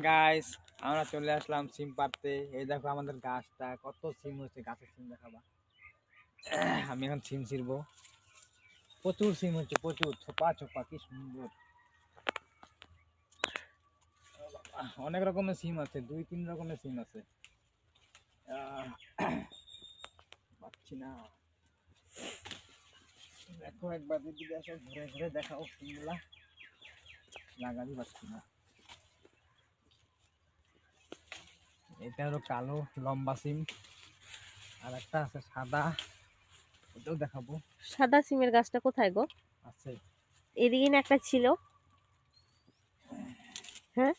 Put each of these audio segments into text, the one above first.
Guys আমরা চলে আসলাম সিম পাড়তে। এই দেখো আমাদের গাছটা কত সিম হচ্ছে, গাছের সিম দেখাবা। আমি এখন সিম ছিড়বো। প্রচুর সিম হচ্ছে, প্রচুর ছোপা ছোপা, কি সুন্দর। অনেক রকমের সিম আছে, 2-3 রকমের সিম আছে। পাচ্ছি না। দেখো একবার দিদিকে আসো, ঘুরে ঘুরে দেখাও সিমগুলা। লাগাতে পারছি না। এটা হলো কালো লম্বা সিম, আর একটা আছে সাদা, এটাও দেখাবো। সাদা সিমের গাছটা কোথায় গো? আছে এদিকে না একটা ছিল। হ্যাঁ,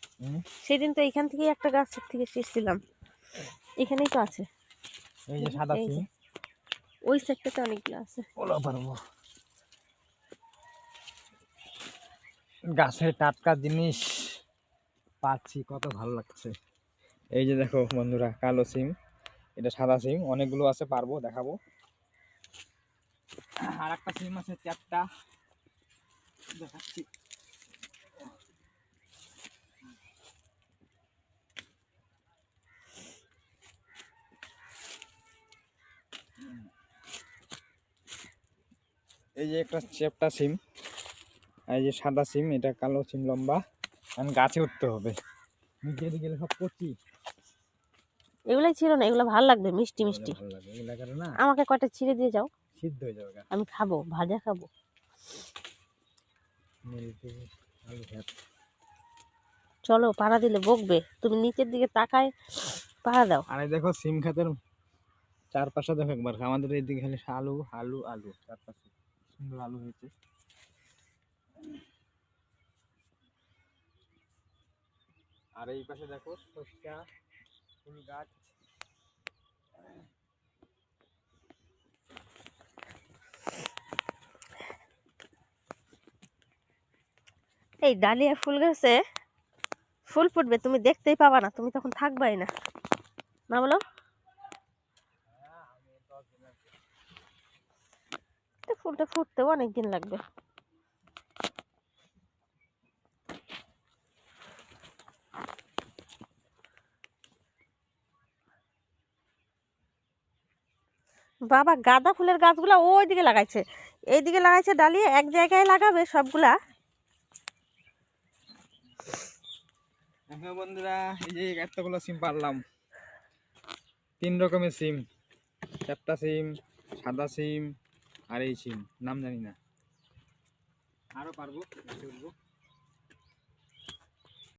সেদিন তো এখান থেকে একটা গাছের থেকে ছিঁড়ছিলাম। এখানেই তো আছে। এই যে সাদা এই সিম, যে ওই সাইডটাতে অনেকগুলো আছে। ওলা পারবো। গাছের টাটকা জিনিস পাচ্ছি, কত ভালো লাগছে। এই যে দেখো বন্ধুরা, কালো সিম, এটা সাদা সিম, অনেকগুলো আছে, পারবো দেখাবো। আর একটা সিম আছে 4টা, দেখাচ্ছি। এই যে একটা চ্যাপ্টা সিম, এই যে সাদা সিম, এটা কালো সিম লম্বা। এখন গাছে উঠতে হবে, নিচে গেলে সব কচি। এগুলাই ছিল না, এগুলো ভালো লাগবে, মিষ্টি মিষ্টি। ভালো লাগে এগুলা, করে না আমাকে কয়টা ছিঁড়ে দিয়ে যাও, সিদ্ধ হয়ে যাবে। আমি খাবো, ভাজা খাবো। আলু ভাত। চলো, পাড়া দিলে বকবে। তুমি নিচের দিকে তাকায় পাড়া দাও। আর এই দেখো সিম খাতের চারপাশে দেখো একবার, আমাদের এইদিকে খালি আলু আলু আলু, চারপাশে সুন্দর আলু হয়েছে। আর এই পাশে দেখো সরিষা ফুল গাছ। এই ডালিয়া ফুল গাছে ফুল ফুটবে, তুমি দেখতেই পাবা না, তুমি তখন থাকবাই না। না বলো, ফুলটা ফুটতেও অনেকদিন লাগবে। বাবা গাঁদা ফুলের গাছগুলা ওইদিকে লাগাইছে, এইদিকে লাগাইছে ডালিয়া, এক জায়গায় লাগাবে সবগুলা। হ্যাঁ বন্ধুরা, এই যে এতগুলো সিম পারলাম। 3 রকমের সিম, চ্যাপ্টা সিম, সাদা সিম, আর এই সিম নাম জানি না। আরো পারবো, গাছে উঠবো।